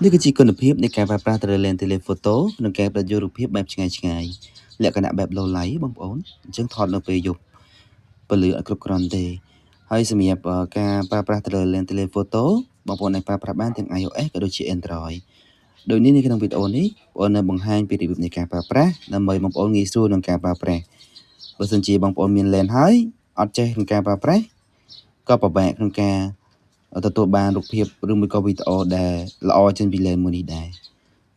នេះគឺជាគុណភាពនៃការប្រើប្រាស់ Lens Telephoto ក្នុងការផ្ដិតយករូបភាពបែបឆ្ងាយៗលក្ខណៈបែប low light បងប្អូនអញ្ចឹងថតនៅពេលយប់ពន្លឺអត់គ្រប់គ្រាន់ទេហើយសម្រាប់ការប្រើប្រាស់ Lens Telephoto បងប្អូនអាចប្រើប្រាស់បានទាំង iOS ក៏ដូចជា Android ដូចនេះនៅក្នុងវីដេអូនេះបងប្អូននឹងបង្ហាញពីរបៀបនៃការប្រើប្រាស់ដើម្បីបងប្អូនងាយស្រួលក្នុងការប្រើប្រាស់បើសិនជាបងប្អូនមាន lens ហើយអត់ចេះក្នុងការប្រើប្រាស់ក៏ពិបាកក្នុងការទទួលបានរូបភាពឬមួយក៏វីដេអូដែលល្អចេញពី lens មួយនេះដែរ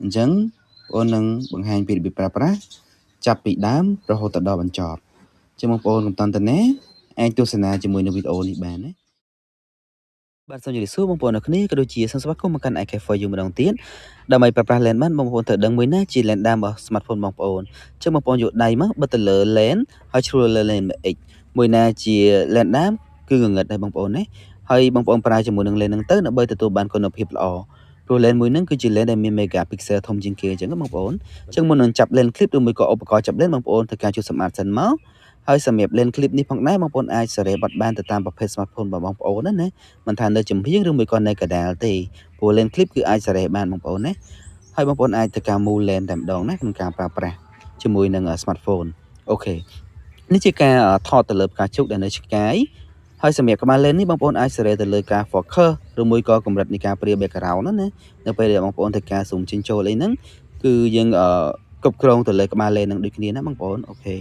អញ្ចឹងបងប្អូននឹងបង្ហាញពីរបៀបប្រើប្រាស់ចាប់ពីដើមរហូតដល់បញ្ចប់ចឹងបងប្អូនកុំតន់តាណាអាចទស្សនាជាមួយនឹងវីដេអូនេះបានណាបាទសូមជម្រាបសួរបងប្អូនអរគ្នាក៏ដូចជាសូមស្វាគមន៍មកកាន់ iCafe4 you ម្ដងទៀតដើម្បីប្រើប្រាស់ lens បានបងប្អូនត្រូវដឹងមួយណាជា lens ដើមរបស់ smartphone បងប្អូនអញ្ចឹងបងប្អូនយកដៃមកបិទទៅលើ lens ហើយឆ្លួលលើ lens X មួយណាជា lens ដើមគឺងងឹតដែរបងប្អូនណាហើយបងប្អូនប្រើជាមួយនឹង lens ហ្នឹងទៅដើម្បីទទួលបានគុណភាពល្អព្រោះ lens មួយហ្នឹងគឺជា lens ដែលមាន megapixel ធំជាងគេអញ្ចឹងបងប្អូនអញ្ចឹងមុននឹងចាប់ lens clip ឬមួយក៏ឧបករណ៍ចាប់ lens បងប្អូនត្រូវការជួយសម្អាតសិនមកហើយសម្រាប់ lens clip នេះផងដែរបងប្អូនអាចសេរីប័ណ្ណបានទៅតាមប្រភេទ smartphone របស់បងប្អូនណាមិនថានៅចំហៀងឬមួយក៏នៅកដាលទេព្រោះ lens clip គឺអាចសេរីបានបងប្អូនណាហើយបងប្អូនអាចធ្វើការមូល lens តែម្ដងណាក្នុងការប្រើប្រាស់ជាមួយនឹង smartphone អូខេនេះជាការថតទៅលើផ្កាឈូកដែលនៅឆ្ងាយហើយសម្រាប់ក្បាល lens នេះបងប្អូនអាចសេរីទៅលើការ focus ឬមួយក៏កម្រិតនៃការព្រា background ណានៅពេលដែលបងប្អូនធ្វើការ zoom ចេញចូលអីហ្នឹងគឺយើងគ្រប់គ្រងទៅលើក្បាល lens ហ្នឹងដូចគ្នាណាបងប្អូនអូខេ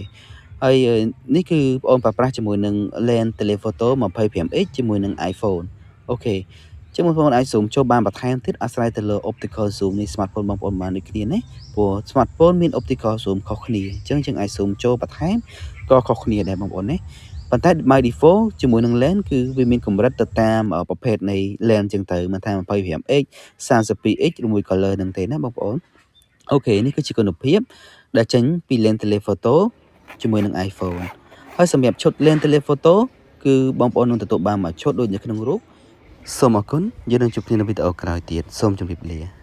ហើយនេះគឺបងប្អូនប្រើប្រាស់ជាមួយនឹង lens telephoto 25x ជាមួយនឹង iPhone អូខេចឹងបងប្អូនអាច zoom ចូលបានបន្ថែមទៀតអាស្រ័យទៅលើ optical zoom នៃ smartphone បងប្អូនបានដូចគ្នាណាព្រោះ smartphone មាន optical zoom ខុសគ្នាចឹងយើងអាច zoom ចូលបន្ថែមក៏ខុសគ្នាដែរបងប្អូនណាប៉ុន្តែ by default ជាមួយនឹង lens គឺវាមានកម្រិតទៅតាមប្រភេទនៃ lens ចឹងទៅមិនថា 25x 32x ឬមួយក៏លើនឹងទេណាបងប្អូនអូខេនេះគឺជាគុណភាពដែលចេញពី lens telephoto ជាមួយនឹង iPhone ហើយសម្រាប់ឈុត lens telephoto គឺបងប្អូននឹងទទួលបានមួយឈុតដូចនៅក្នុងរូបសូមអរគុណយើងនឹងជួបគ្នានៅវីដេអូក្រោយទៀតសូមជម្រាបលា